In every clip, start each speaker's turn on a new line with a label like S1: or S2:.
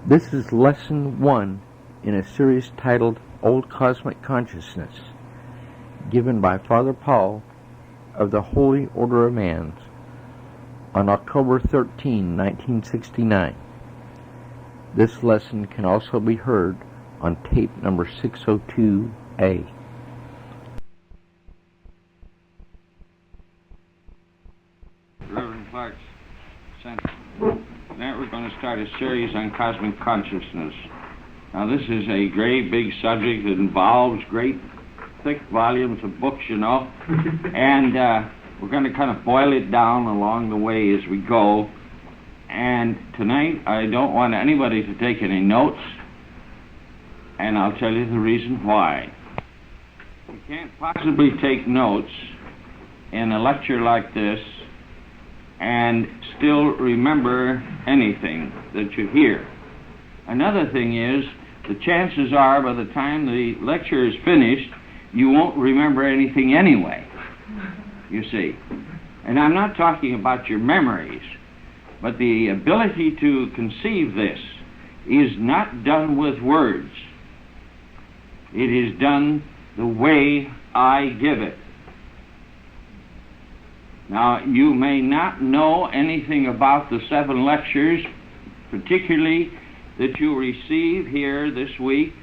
S1: This is Lesson 1 in a series titled Old Cosmic Consciousness, given by Father Paul of the Holy Order of Mans on October 13, 1969. This lesson can also be heard on tape number 602A.
S2: Reverend Clark's sent. Now we're going to start a series on cosmic consciousness. Now this is a great big subject that involves great thick volumes of books, you know, and we're going to kind of boil it down along the way as we go. And tonight I don't want anybody to take any notes, and I'll tell you the reason why. You can't possibly take notes in a lecture like this and still remember anything that you hear. Another thing is, the chances are by the time the lecture is finished, you won't remember anything anyway, you see. And I'm not talking about your memories, but the ability to conceive this is not done with words. It is done the way I give it. Now, you may not know anything about the 7 lectures, particularly that you receive here this week,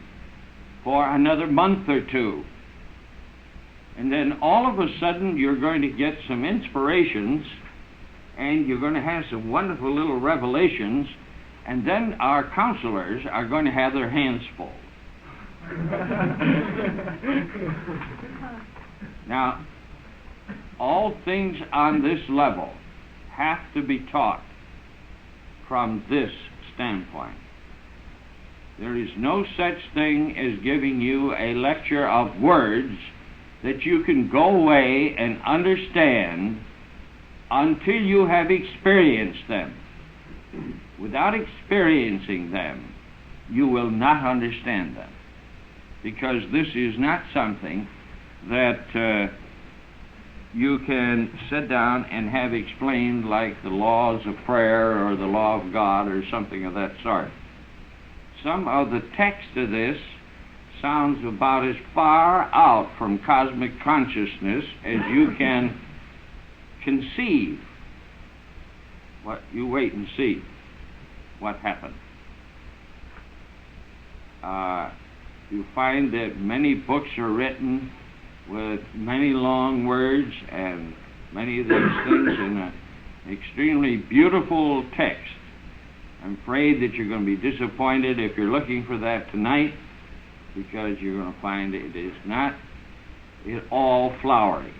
S2: for another month or two. And then all of a sudden you're going to get some inspirations, and you're going to have some wonderful little revelations, and then our counselors are going to have their hands full. Now, all things on this level have to be taught from this standpoint. There is no such thing as giving you a lecture of words that you can go away and understand until you have experienced them. Without experiencing them, you will not understand them, because this is not something that you can sit down and have explained like the laws of prayer or the law of God or something of that sort. Some of the text of this sounds about as far out from cosmic consciousness as you can conceive. What you wait and see what happens. You find that many books are written with many long words and many of these things in an extremely beautiful text. I'm afraid that you're going to be disappointed if you're looking for that tonight, because you're going to find it is not at all flowery.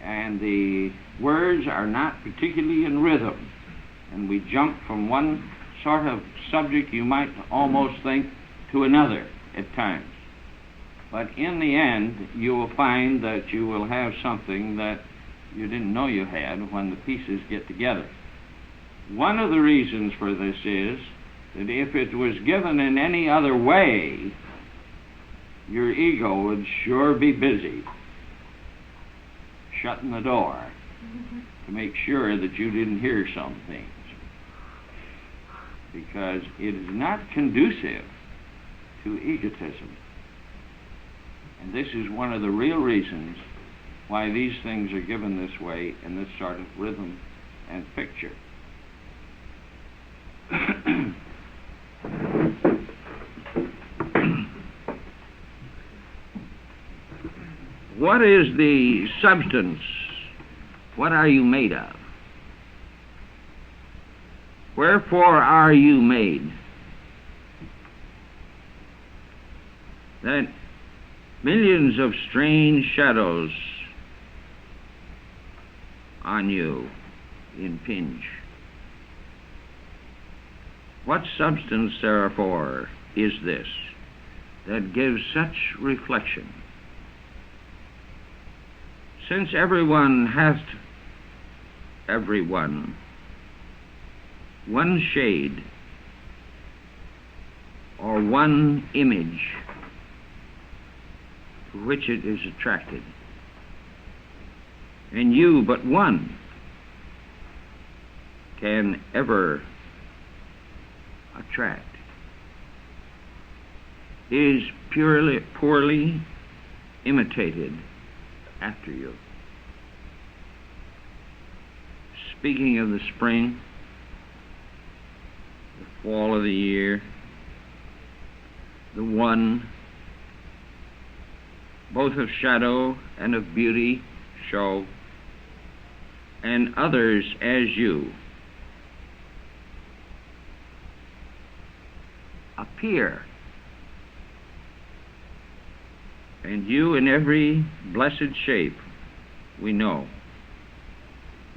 S2: And the words are not particularly in rhythm. And we jump from one sort of subject, you might almost think, to another at times. But in the end, you will find that you will have something that you didn't know you had when the pieces get together. One of the reasons for this is that if it was given in any other way, your ego would sure be busy shutting the door to make sure that you didn't hear some things, because it is not conducive to egotism. And this is one of the real reasons why these things are given this way in this sort of rhythm and picture. What is the substance? What are you made of? Wherefore are you made? That millions of strange shadows on you impinge. What substance, therefore, is this that gives such reflection? Since everyone hath one shade or one image to which it is attracted, and you but one can ever attract, is poorly imitated after you. Speaking of the spring, the fall of the year, the one, both of shadow and of beauty, show, and others as you appear, and you in every blessed shape we know.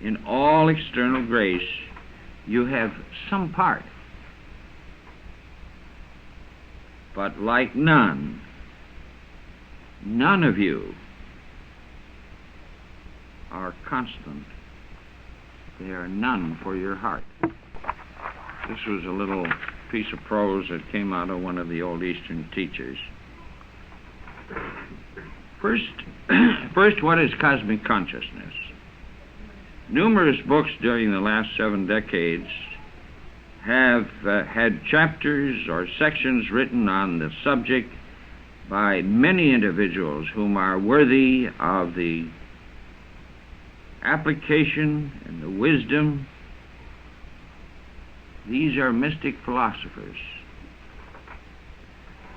S2: In all external grace you have some part, but like none of you are constant. They are none for your heart. This was a little piece of prose that came out of one of the old Eastern teachers. First, what is cosmic consciousness? Numerous books during the last 7 decades have had chapters or sections written on the subject by many individuals whom are worthy of the application and the wisdom. These are mystic philosophers.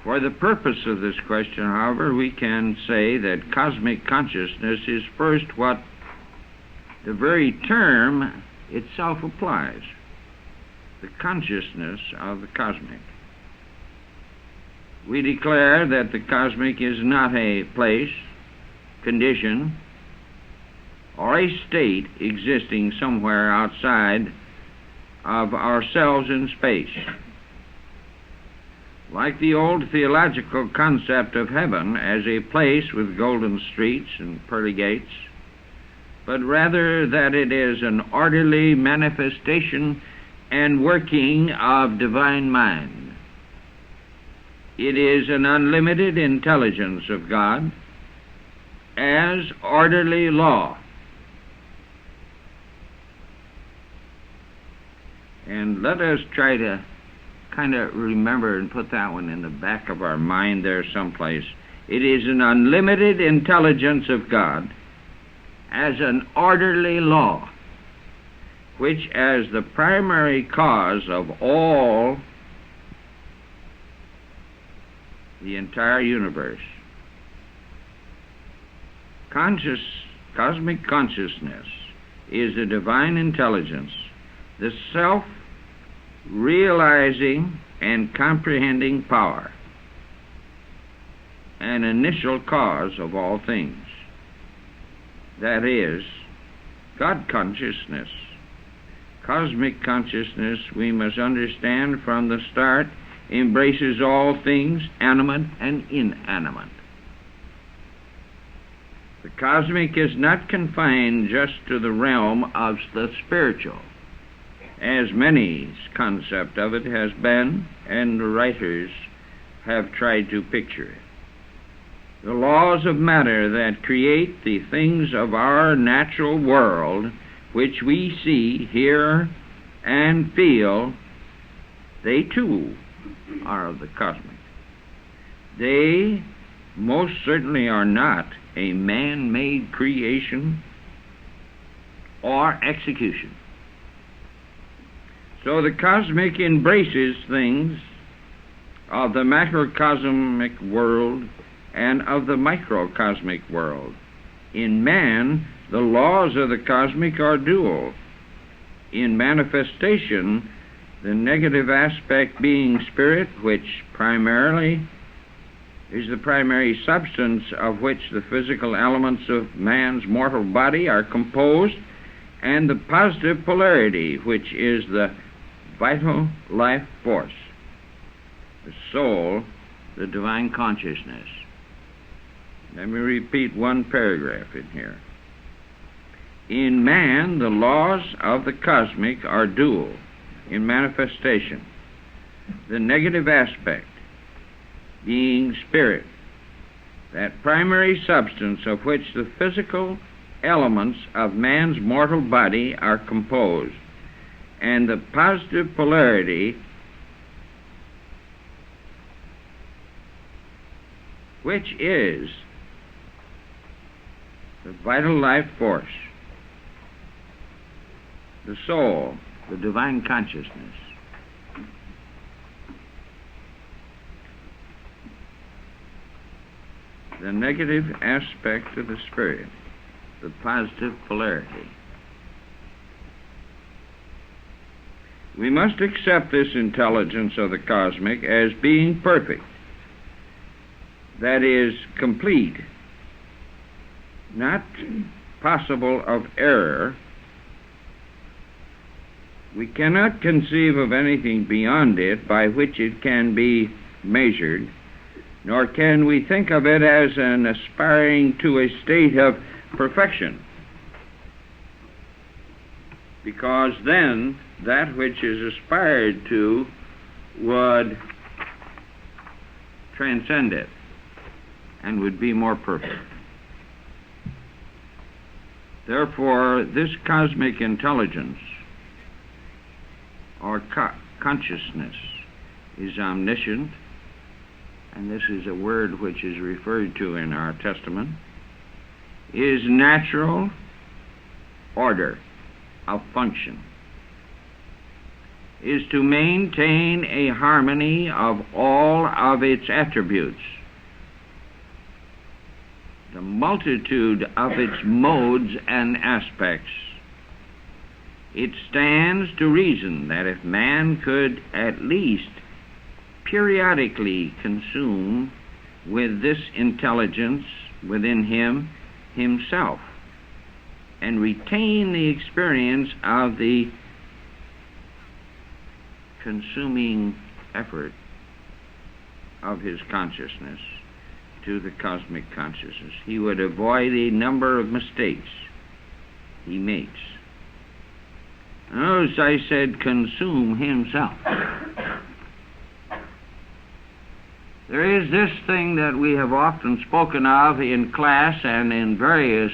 S2: For the purpose of this question, however, we can say that cosmic consciousness is first what the very term itself applies, the consciousness of the cosmic. We declare that the cosmic is not a place, condition, or a state existing somewhere outside of ourselves in space. Like the old theological concept of heaven as a place with golden streets and pearly gates, but rather that it is an orderly manifestation and working of divine mind. It is an unlimited intelligence of God as orderly law. And let us try to kind of remember and put that one in the back of our mind there someplace. It is an unlimited intelligence of God as an orderly law, which as the primary cause of all the entire universe. Cosmic consciousness is the divine intelligence, the self-realizing and comprehending power, an initial cause of all things. That is, God consciousness. Cosmic consciousness, we must understand from the start, embraces all things, animate and inanimate. The cosmic is not confined just to the realm of the spiritual, as many's concept of it has been, and the writers have tried to picture it. The laws of matter that create the things of our natural world, which we see, hear, and feel, they too are of the cosmic. They most certainly are not a man-made creation or execution. So the cosmic embraces things of the macrocosmic world and of the microcosmic world. In man, the laws of the cosmic are dual. In manifestation, the negative aspect being spirit, which primarily is the primary substance of which the physical elements of man's mortal body are composed, and the positive polarity, which is the vital life force, the soul, the divine consciousness. Let me repeat one paragraph in here. In man, the laws of the cosmic are dual in manifestation. The negative aspect being spirit, that primary substance of which the physical elements of man's mortal body are composed, and the positive polarity which is the vital life force, the soul, the divine consciousness. The negative aspect of the spirit, the positive polarity. We must accept this intelligence of the cosmic as being perfect, that is, complete, not possible of error. We cannot conceive of anything beyond it by which it can be measured, nor can we think of it as an aspiring to a state of perfection, because then that which is aspired to would transcend it and would be more perfect. Therefore, this cosmic intelligence or consciousness is omniscient, and this is a word which is referred to in our Testament, is natural order of function, is to maintain a harmony of all of its attributes, the multitude of its modes and aspects. It stands to reason that if man could at least periodically consume with this intelligence within himself, and retain the experience of the consuming effort of his consciousness to the cosmic consciousness, he would avoid a number of mistakes he makes. Notice I said consume himself. There is this thing that we have often spoken of in class and in various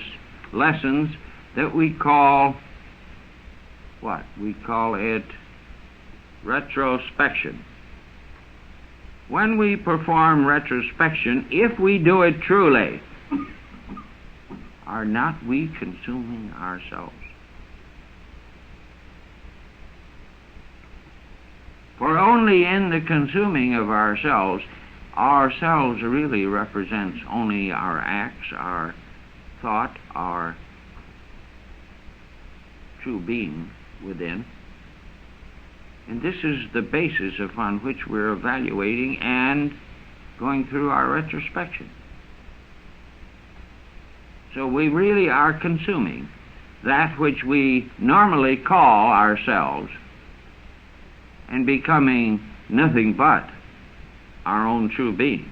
S2: lessons that we call, what? We call it retrospection. When we perform retrospection, if we do it truly, are not we consuming ourselves? For only in the consuming of ourselves really represents only our acts, our thought, our true being within. And this is the basis upon which we're evaluating and going through our retrospection. So we really are consuming that which we normally call ourselves and becoming nothing but our own true being.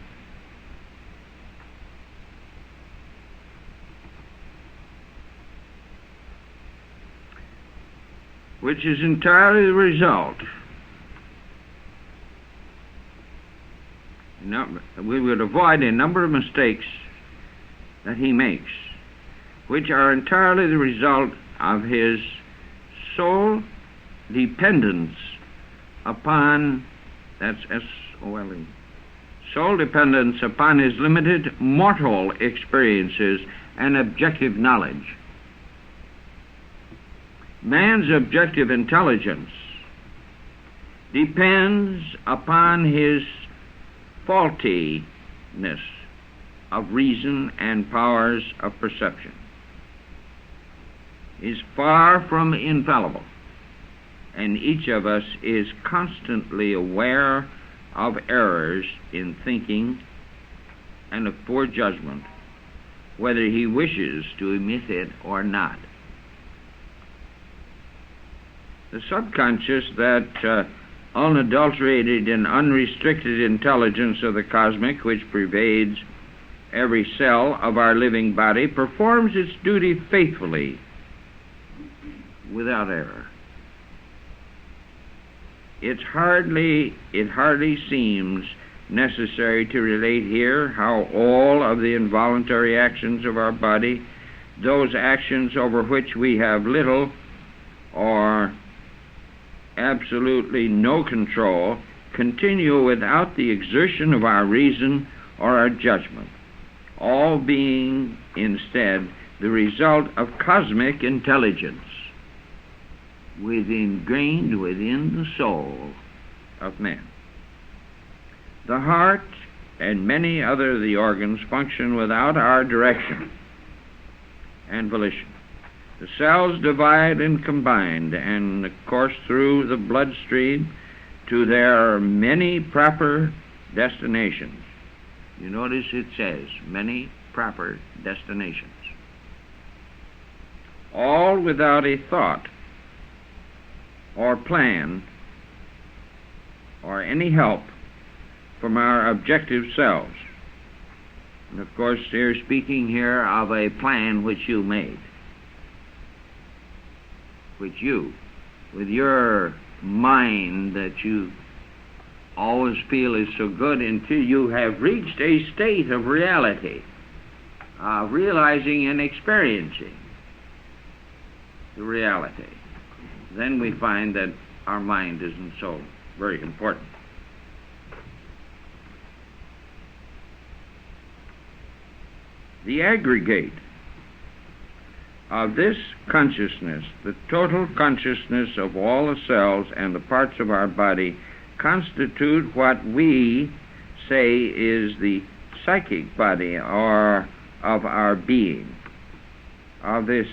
S2: Which is entirely the result. We would avoid a number of mistakes that he makes, which are entirely the result of his sole dependence upon, that's S-O-L-E, sole dependence upon his limited mortal experiences and objective knowledge. Man's objective intelligence depends upon his faultiness of reason and powers of perception, is far from infallible, and each of us is constantly aware of errors in thinking and of poor judgment, whether he wishes to admit it or not. The subconscious, that unadulterated and unrestricted intelligence of the cosmic which pervades every cell of our living body, performs its duty faithfully without error. It hardly seems necessary to relate here how all of the involuntary actions of our body, those actions over which we have little or absolutely no control, continue without the exertion of our reason or our judgment, all being instead the result of cosmic intelligence ingrained within the soul of man. The heart and many other of the organs function without our direction and volition. The cells divide and combine, and of course through the bloodstream to their many proper destinations. You notice it says many proper destinations. All without a thought or plan or any help from our objective selves. And of course, they're speaking here of a plan which you made, which you, with your mind that you always feel is so good until you have reached a state of reality, of realizing and experiencing the reality. Then we find that our mind isn't so very important. The aggregate of this consciousness, the total consciousness of all the cells and the parts of our body, constitute what we say is the psychic body or of our being. Of this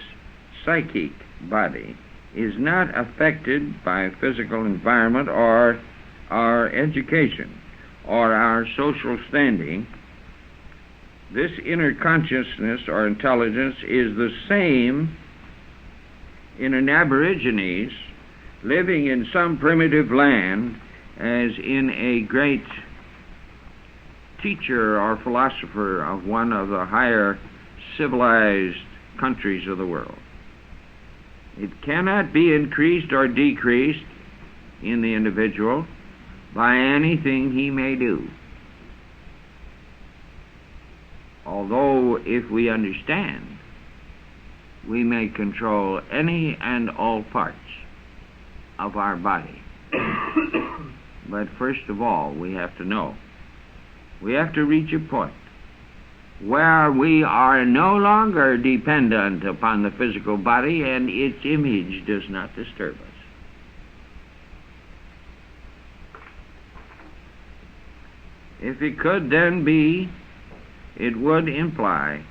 S2: psychic body is not affected by physical environment or our education or our social standing. This inner consciousness or intelligence is the same in an Aborigines living in some primitive land as in a great teacher or philosopher of one of the higher civilized countries of the world. It cannot be increased or decreased in the individual by anything he may do. Although, if we understand, we may control any and all parts of our body. But first of all, we have to know. We have to reach a point where we are no longer dependent upon the physical body and its image does not disturb us. If it could then be, it would imply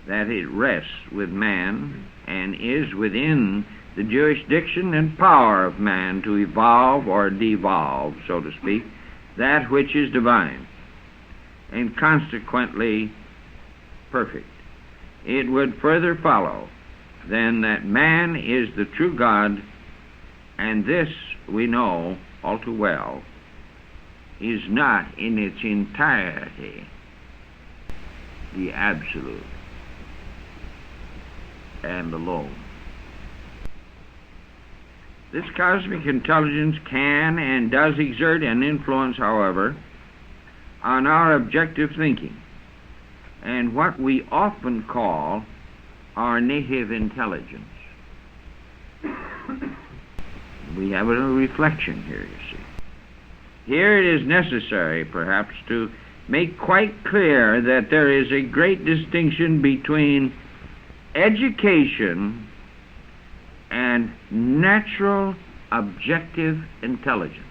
S2: that it rests with man and is within the jurisdiction and power of man to evolve or devolve, so to speak, that which is divine and consequently perfect. It would further follow then that man is the true God, and this we know all too well is not in its entirety the absolute and alone. This cosmic intelligence can and does exert an influence, however, on our objective thinking and what we often call our native intelligence. We have a little reflection here, you see. Here it is necessary, perhaps, to make quite clear that there is a great distinction between education and natural objective intelligence.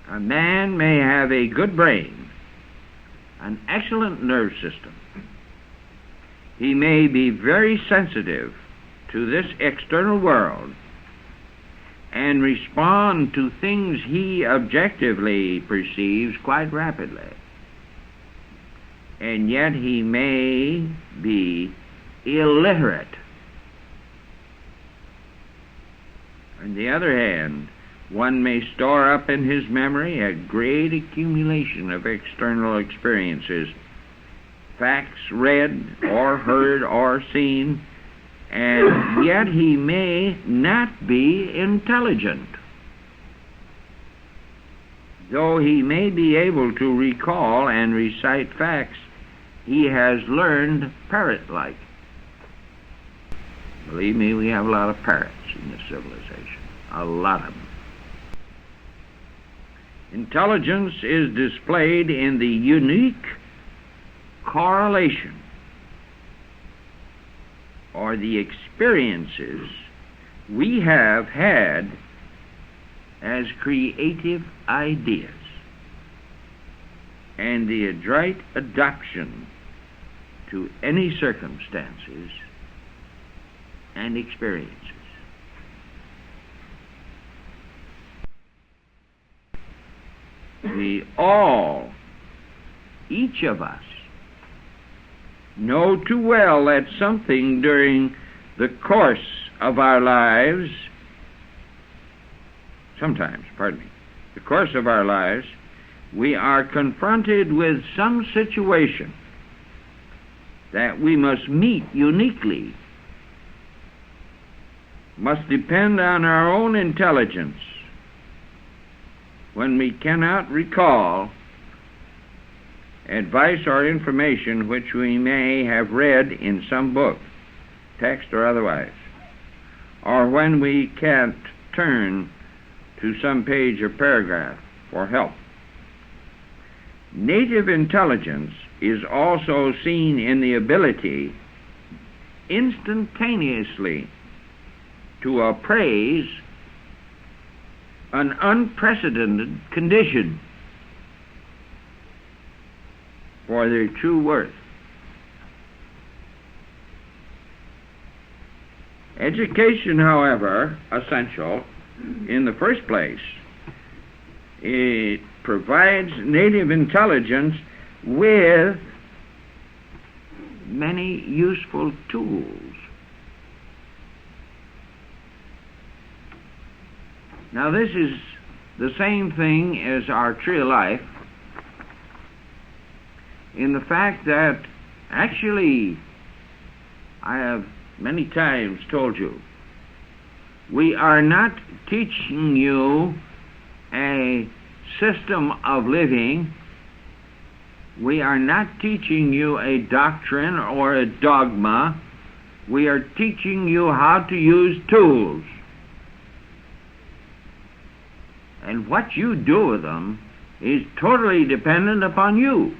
S2: A man may have a good brain, an excellent nerve system. He may be very sensitive to this external world and respond to things he objectively perceives quite rapidly. And yet he may be illiterate. On the other hand, one may store up in his memory a great accumulation of external experiences, facts read or heard or seen, and yet he may not be intelligent. Though he may be able to recall and recite facts, he has learned parrot-like. Believe me, we have a lot of parrots in this civilization. A lot of them. Intelligence is displayed in the unique correlation or the experiences we have had as creative ideas and the adroit adaptation to any circumstances and experiences. We all, each of us, know too well that something during the course of our lives, the course of our lives, we are confronted with some situation that we must meet uniquely, must depend on our own intelligence, when we cannot recall advice or information which we may have read in some book, text or otherwise, or when we can't turn to some page or paragraph for help. Native intelligence is also seen in the ability instantaneously to appraise an unprecedented condition for their true worth. Education, however, essential in the first place, it provides native intelligence with many useful tools. Now, this is the same thing as our tree of life in the fact that actually, I have many times told you, we are not teaching you a system of living. We are not teaching you a doctrine or a dogma. We are teaching you how to use tools. And what you do with them is totally dependent upon you.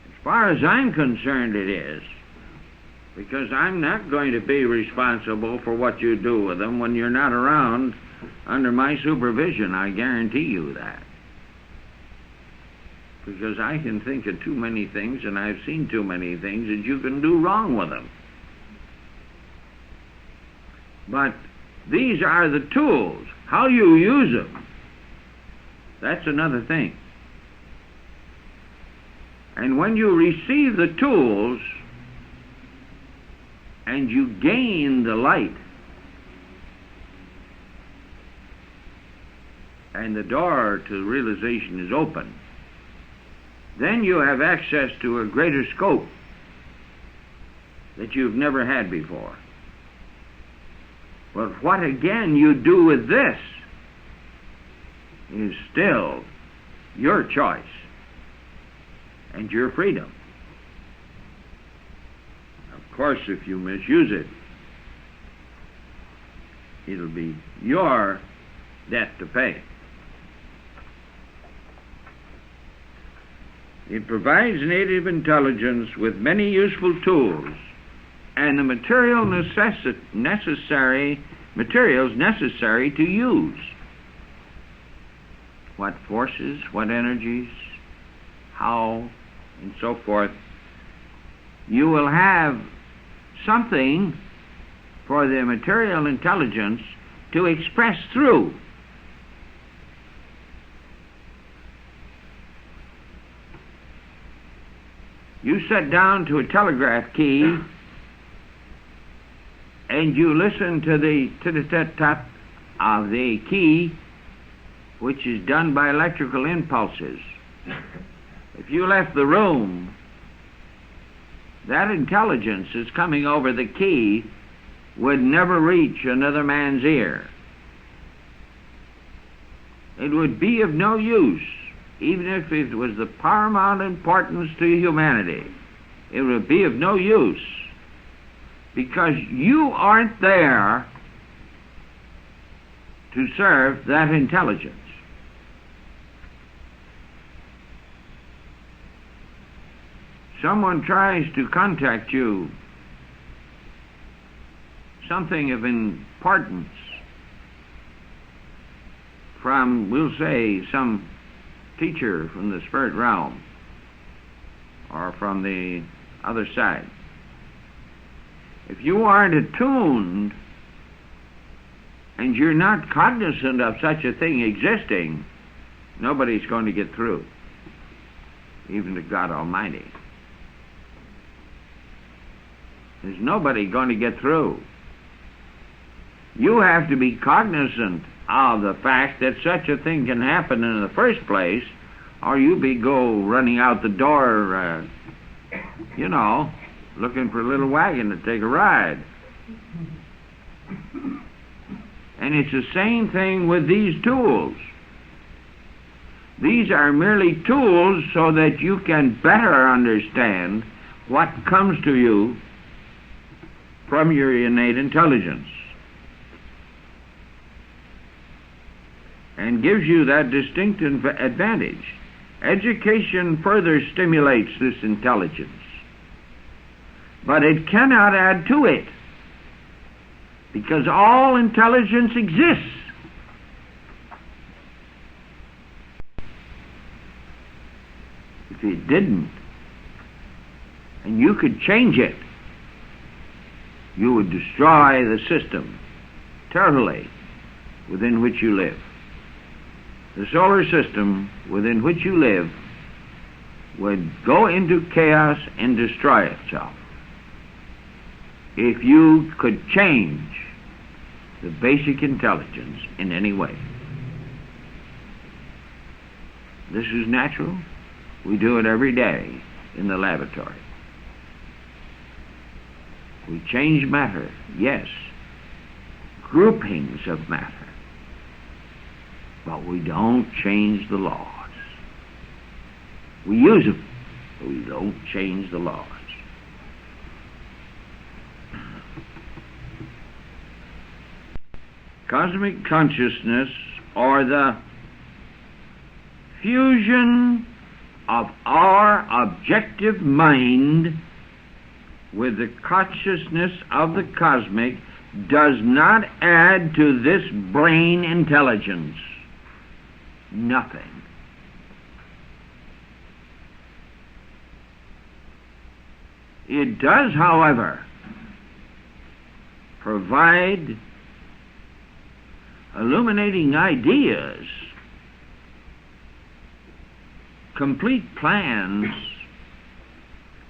S2: As far as I'm concerned, it is. Because I'm not going to be responsible for what you do with them when you're not around under my supervision. I guarantee you that. Because I can think of too many things, and I've seen too many things that you can do wrong with them. But these are the tools. How you use them, that's another thing. And when you receive the tools and you gain the light and the door to realization is open, then you have access to a greater scope that you've never had before. But what again you do with this is still your choice and your freedom. Of course, if you misuse it, it'll be your debt to pay. It provides native intelligence with many useful tools and the materials necessary to use. What forces, what energies, how, and so forth. You will have something for the material intelligence to express through. You sit down to a telegraph key and you listen to the tap of the key, which is done by electrical impulses. If you left the room, that intelligence is coming over the key would never reach another man's ear. It would be of no use, even if it was the paramount importance to humanity. It would be of no use, because you aren't there to serve that intelligence. Someone tries to contact you, something of importance from, we'll say, some teacher from the spirit realm or from the other side. If you aren't attuned and you're not cognizant of such a thing existing, nobody's going to get through, even to God Almighty. There's nobody going to get through. You have to be cognizant of the fact that such a thing can happen in the first place, or you go running out the door, looking for a little wagon to take a ride. And it's the same thing with these tools. These are merely tools so that you can better understand what comes to you from your innate intelligence, and gives you that distinct advantage. Education further stimulates this intelligence, but it cannot add to it, because all intelligence exists. If it didn't, and you could change it, you would destroy the system totally within which you live. The solar system within which you live would go into chaos and destroy itself if you could change the basic intelligence in any way. This is natural. We do it every day in the laboratory. We change matter, yes, groupings of matter, but we don't change the laws. We use them, but we don't change the laws. Cosmic consciousness, or the fusion of our objective mind with the consciousness of the cosmic, does not add to this brain intelligence. Nothing. It does, however, provide illuminating ideas, complete plans,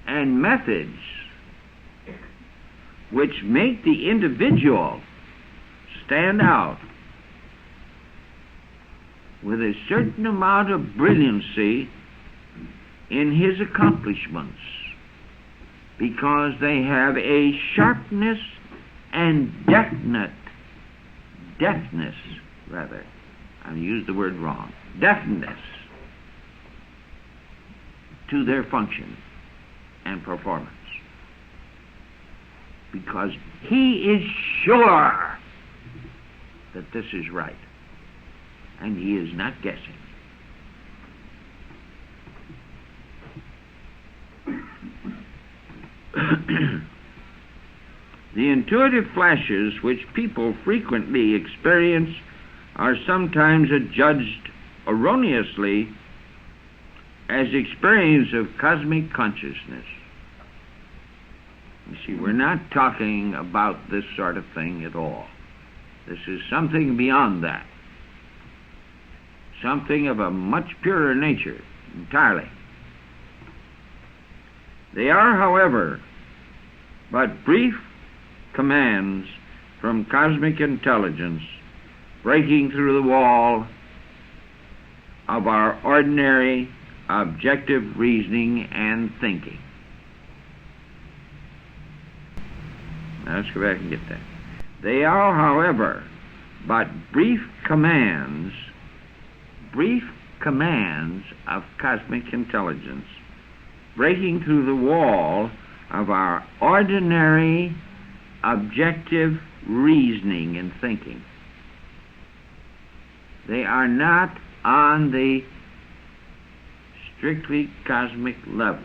S2: and methods which make the individual stand out with a certain amount of brilliancy in his accomplishments, because they have a sharpness and deafness, I used the word wrong, deafness to their function and performance. Because he is sure that this is right, and he is not guessing. The intuitive flashes which people frequently experience are sometimes adjudged erroneously as experience of cosmic consciousness. You see, we're not talking about this sort of thing at all. This is something beyond that. Something of a much purer nature, entirely. They are, however, but brief commands from cosmic intelligence breaking through the wall of our ordinary objective reasoning and thinking. Now let's go back and get that. They are, however, but brief commands of cosmic intelligence breaking through the wall of our ordinary objective reasoning and thinking. They are not on the strictly cosmic level,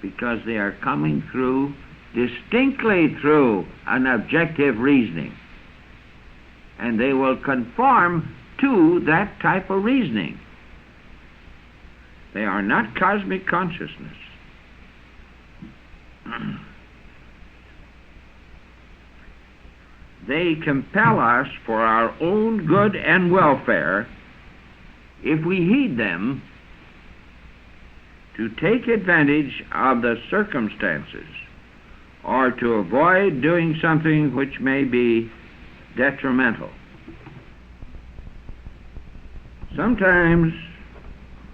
S2: because they are coming through, distinctly through, an objective reasoning. And they will conform to that type of reasoning. They are not cosmic consciousness. They compel us for our own good and welfare, if we heed them, to take advantage of the circumstances, or to avoid doing something which may be detrimental. Sometimes,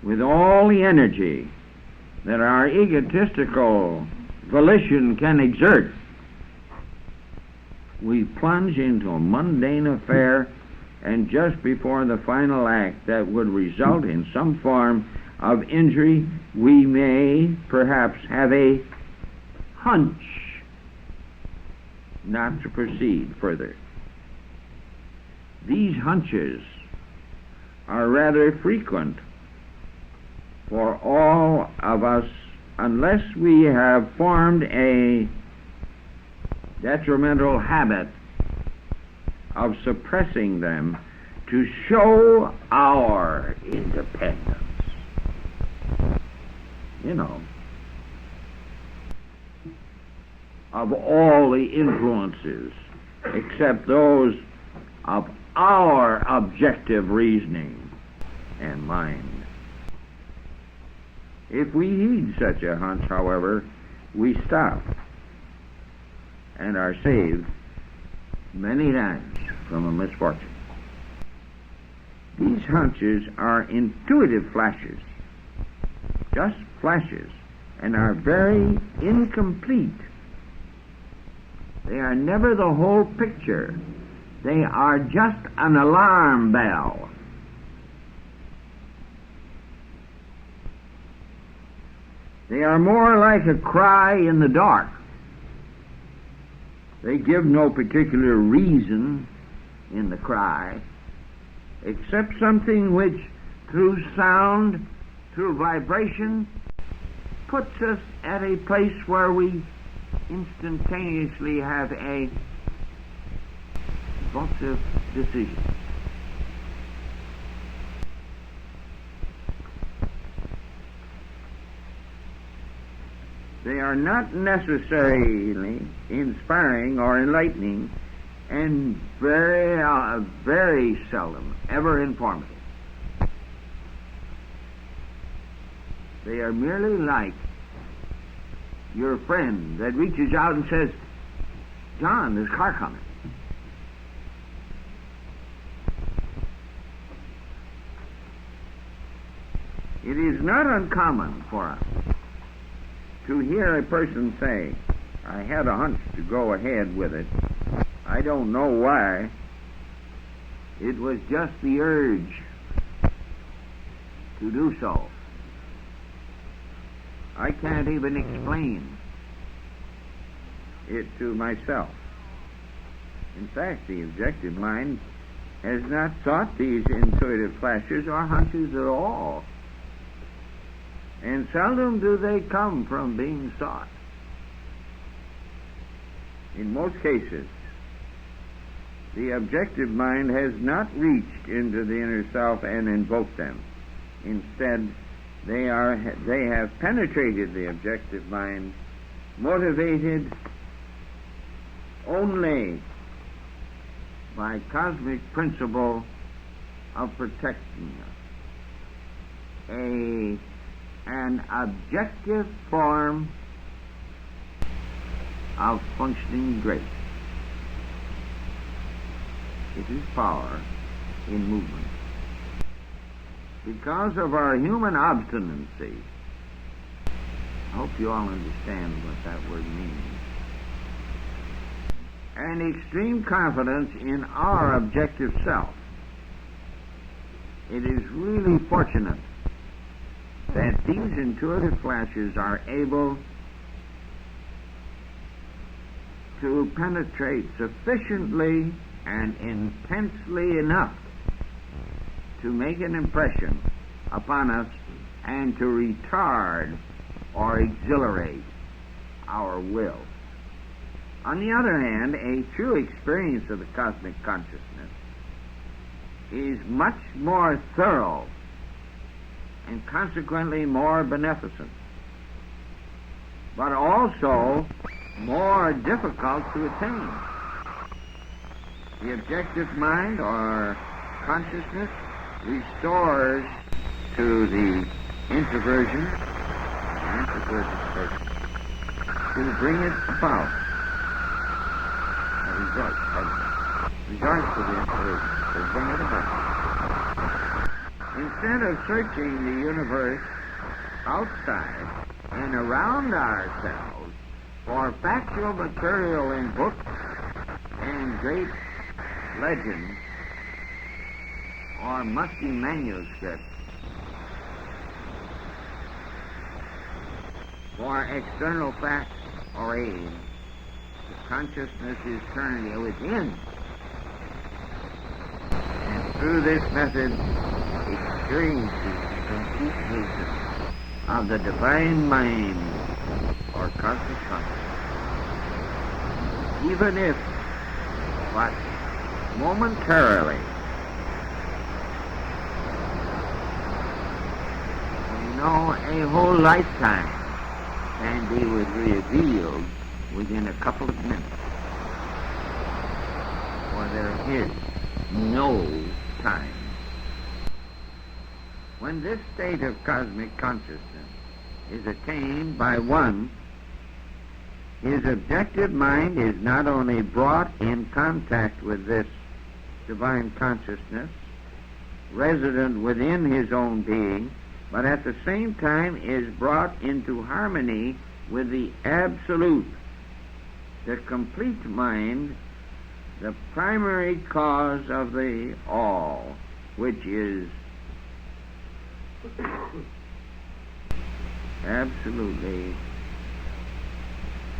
S2: with all the energy that our egotistical volition can exert, we plunge into a mundane affair, and just before the final act that would result in some form of injury, we may perhaps have a hunch not to proceed further. These hunches are rather frequent for all of us, unless we have formed a detrimental habit of suppressing them to show our independence. You know, of all the influences except those of our objective reasoning and mind. If we heed such a hunch, however, we stop and are saved many times from a misfortune. These hunches are intuitive flashes, just flashes, and are very incomplete. They are never the whole picture. They are just an alarm bell. They are more like a cry in the dark. They give no particular reason in the cry, except something which, through sound, through vibration, puts us at a place where we instantaneously have a impulsive decision. They are not necessarily inspiring or enlightening, and very seldom ever informative. They are merely like your friend that reaches out and says, "John, there's a car coming." It is not uncommon for us to hear a person say, "I had a hunch to go ahead with it. I don't know why. It was just the urge to do so. I can't even explain it to myself." In fact, the objective mind has not sought these intuitive flashes or hunches at all. And seldom do they come from being sought. In most cases, the objective mind has not reached into the inner self and invoked them. Instead, they have penetrated the objective mind, motivated only by cosmic principle of protecting us. An objective form of functioning grace. It is power in movement. Because of our human obstinacy, I hope you all understand what that word means, and extreme confidence in our objective self, it is really fortunate that these intuitive flashes are able to penetrate sufficiently and intensely enough
S3: to make an impression upon us and to retard or exhilarate our will. On the other hand, a true experience of the cosmic consciousness is much more thorough and consequently more beneficent, but also more difficult to attain. The objective mind or consciousness restores to the introversion person to bring it about. Resorts to the introversion to bring it about. Instead of searching the universe outside and around ourselves for factual material in books and great legends or musty manuscripts for external facts or aid, the consciousness is turned within. And through this method, experiences the complete wisdom of the divine mind or cosmic consciousness, even if but momentarily. We know a whole lifetime can be revealed within a couple of minutes, for there is no time. When this state of cosmic consciousness is attained by one, his objective mind is not only brought in contact with this divine consciousness, resident within his own being, but at the same time is brought into harmony with the Absolute, the complete mind, the primary cause of the all, which is absolutely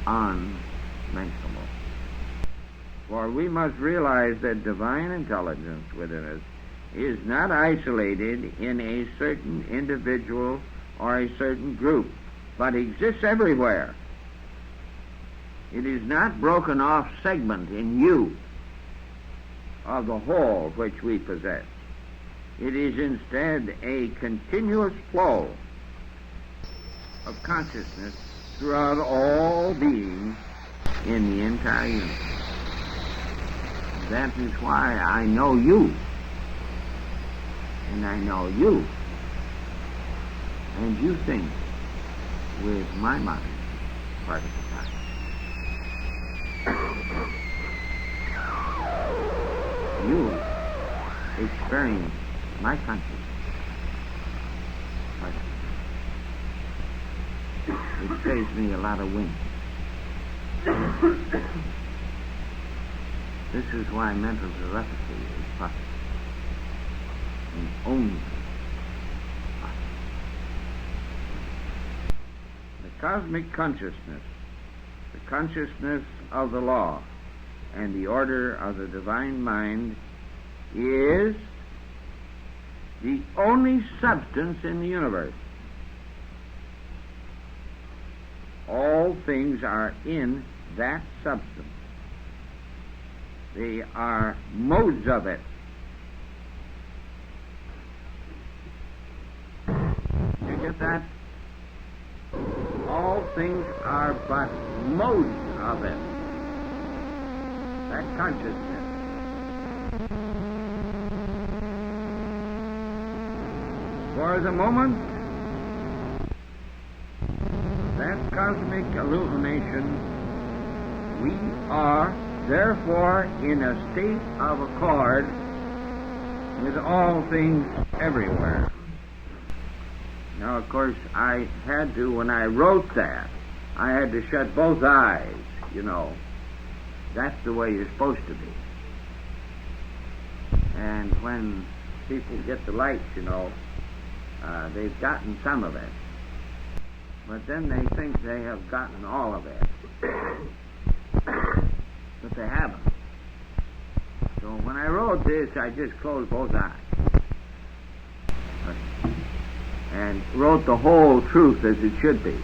S3: unmentionable. For we must realize that divine intelligence within us is not isolated in a certain individual or a certain group, but exists everywhere. It is not broken off segment in you of the whole which we possess. It is instead a continuous flow of consciousness throughout all beings in the entire universe. That is why I know you, and I know you, and you think with my mind part of the time. You experience my consciousness. It saves me a lot of wind. This is why mental telepathy is possible. And only possible. The cosmic consciousness, the consciousness of the law, and the order of the divine mind is the only substance in the universe. All things are in that substance. They are modes of it. You get that? All things are but modes of it. That consciousness. For the moment, that cosmic illumination, we are therefore in a state of accord with all things everywhere. Now, of course, I had to, when I wrote that, I had to shut both eyes, you know. That's the way you're supposed to be. And when people get the lights, you know, they've gotten some of it. But then they think they have gotten all of it. But they haven't. So when I wrote this, I just closed both eyes. and wrote the whole truth as it should be.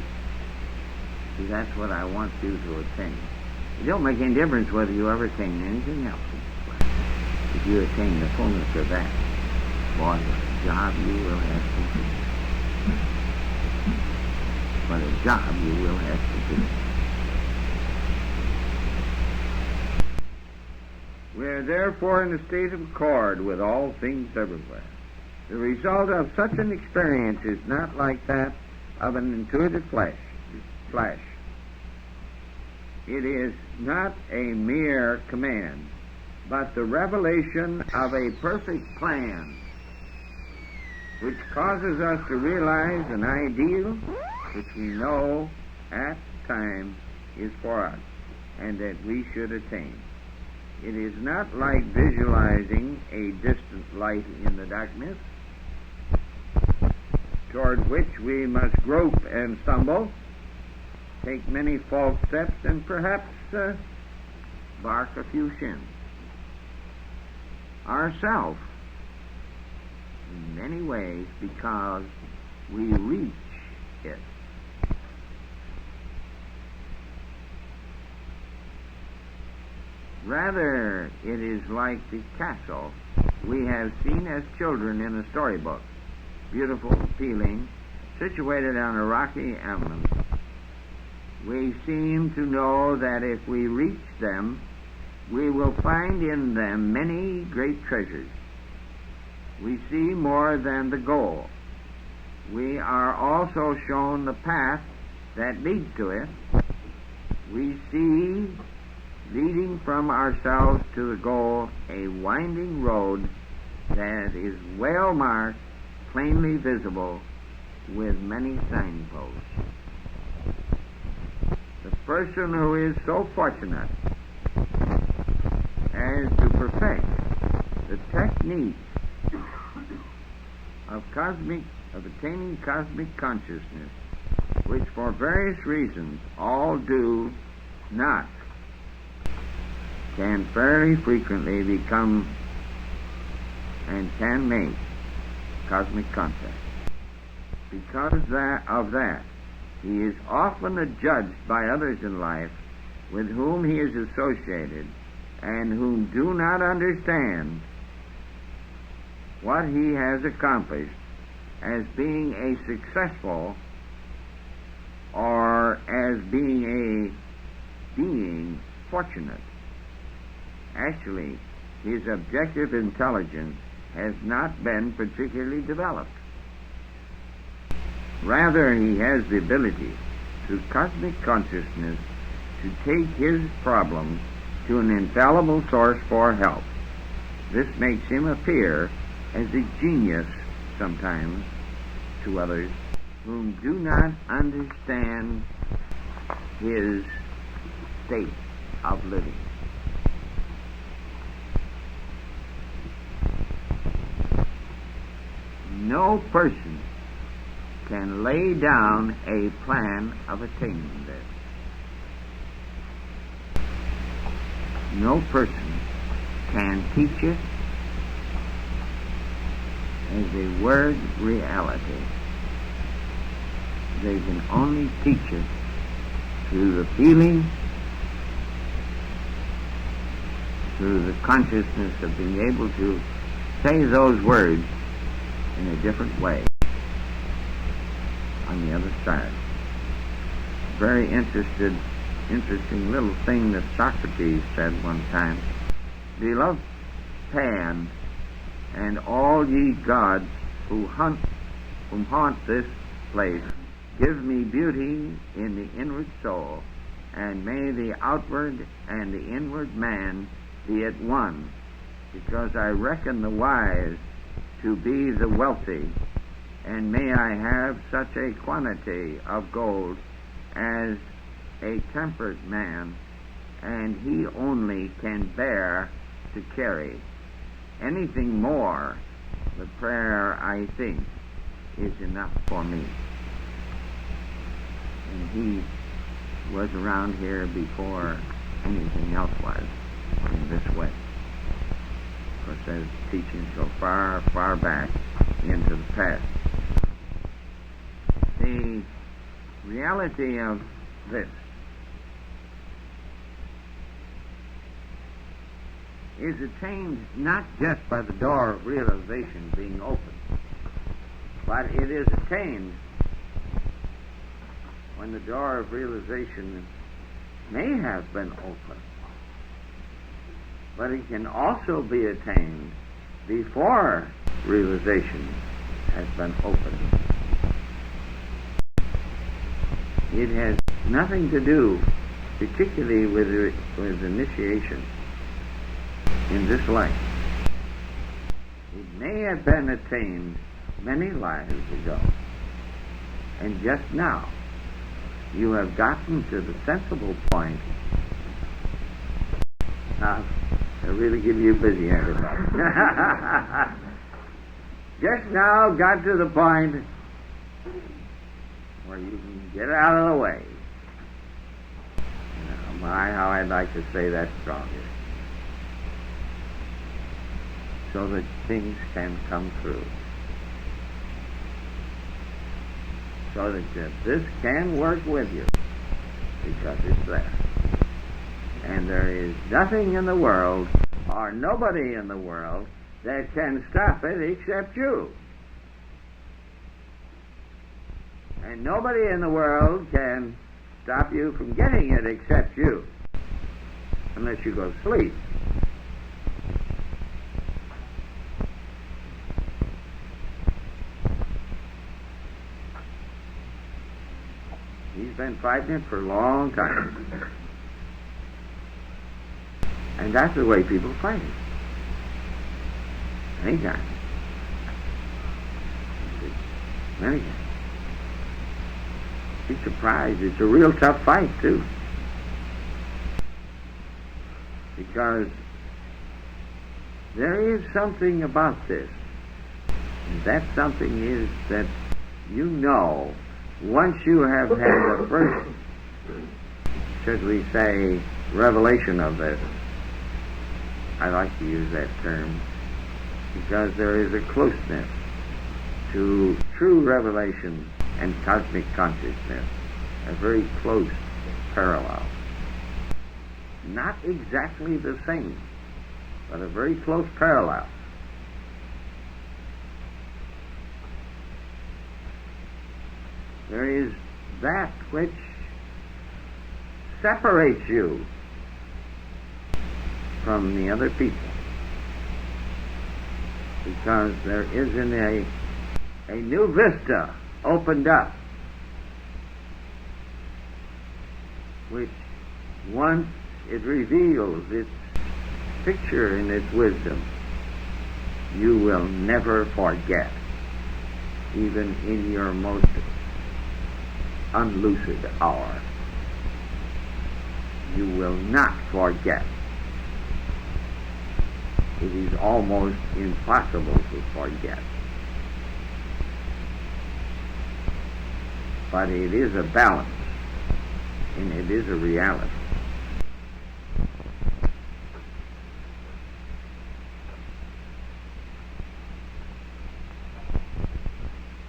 S3: See, that's what I want you to attain. It don't make any difference whether you ever attain anything else in this life. If you attain the fullness of that, boy, what a job you will have to do. What a job you will have to do. We are therefore in a state of accord with all things everywhere. The result of such an experience is not like that of an intuitive flash. It is not a mere command, but the revelation of a perfect plan, which causes us to realize an ideal which we know at the time is for us, and that we should attain. It is not like visualizing a distant light in the darkness, toward which we must grope and stumble, take many false steps, and perhaps bark a few shins. Ourself, in many ways, because we reach it. Rather, it is like the castle we have seen as children in a storybook, beautiful, appealing, situated on a rocky eminence. We seem to know that if we reach them, we will find in them many great treasures. We see more than the goal. We are also shown the path that leads to it. We see, leading from ourselves to the goal, a winding road that is well marked, plainly visible, with many signposts. The person who is so fortunate as to perfect the technique of attaining cosmic consciousness, which for various reasons all do not, can fairly frequently become and can make cosmic contact. Because of that, he is often adjudged by others in life with whom he is associated and whom do not understand what he has accomplished as being a successful or as being fortunate. Actually, his objective intelligence has not been particularly developed. Rather, he has the ability, through cosmic consciousness, to take his problems to an infallible source for help. This makes him appear as a genius sometimes to others whom do not understand his state of living. No person can lay down a plan of attaining this. No person can teach it as a word reality. They can only teach it through the feeling, through the consciousness of being able to say those words in a different way on the other side. Very interesting little thing that Socrates said one time. Beloved Pan, and all ye gods whom haunt this place, give me beauty in the inward soul, and may the outward and the inward man be at one, because I reckon the wise to be the wealthy, and may I have such a quantity of gold as a temperate man, and he only can bear to carry. Anything more, the prayer, I think, is enough for me. And he was around here before anything else was in this way. Of course, there's teaching so far, far back into the past. the reality of this is attained not just by the door of realization being opened, but it is attained when the door of realization may have been opened, but it can also be attained before realization has been opened. It has nothing to do, particularly with initiation in this life. It may have been attained many lives ago, and just now you have gotten to the sensible point. Now, I really give you a busy everybody. Just now got to the point where you can get out of the way. My, how I'd like to say that stronger. So that things can come through. So that this can work with you, because it's there. And there is nothing in the world, or nobody in the world, that can stop it except you. And nobody in the world can stop you from getting it except you, unless you go to sleep. He's been fighting it for a long time. And that's the way people fight it. Many times. Many times. Be surprised. It's a real tough fight, too. Because there is something about this. And that something is that you know, once you have had the first, should we say, revelation of this, I like to use that term, because there is a closeness to true revelation and cosmic consciousness, a very close parallel. Not exactly the same, but a very close parallel. There is that which separates you from the other people, because there isn't a new vista opened up, which once it reveals its picture and its wisdom, you will never forget, even in your most unlucid hour. You will not forget. It is almost impossible to forget. But it is a balance, and it is a reality.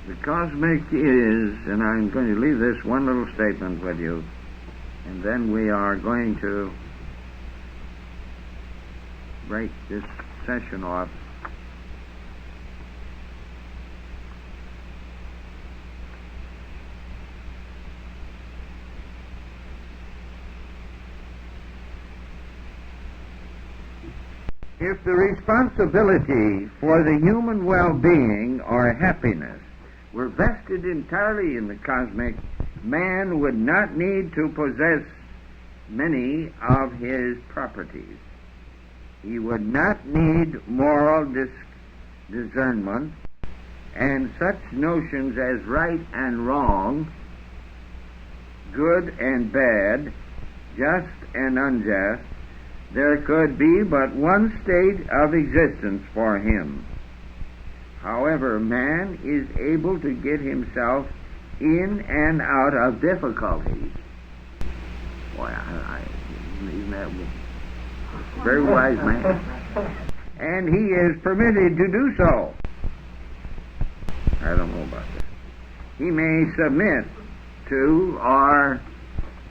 S3: The cosmic is, and I'm going to leave this one little statement with you, and then we are going to break this session off. If the responsibility for the human well-being or happiness were vested entirely in the cosmic, man would not need to possess many of his properties. He would not need moral discernment, and such notions as right and wrong, good and bad, just and unjust. There could be but one state of existence for him. However, man is able to get himself in and out of difficulties. Boy, isn't that a very wise man? And he is permitted to do so. I don't know about that. he may submit to or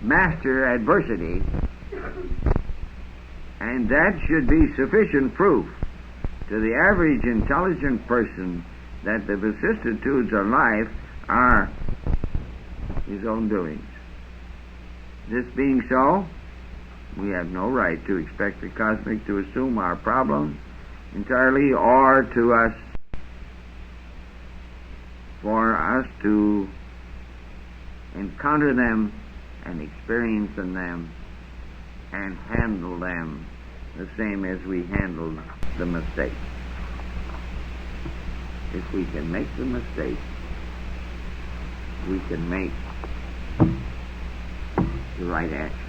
S3: master adversity, and that should be sufficient proof to the average intelligent person that the vicissitudes of life are his own doings. This being so, we have no right to expect the cosmic to assume our problems entirely, or for us to encounter them and experience in them and handle them the same as we handled the mistake. If we can make the mistake, we can make the right action.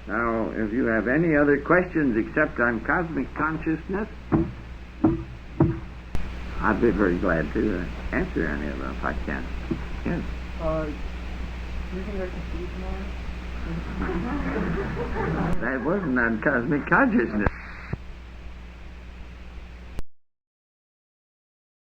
S3: Now, if you have any other questions except on cosmic consciousness, I'd be very glad to answer any of them if I can. Yes.
S4: Do you think I can see tomorrow?
S3: That wasn't on cosmic consciousness.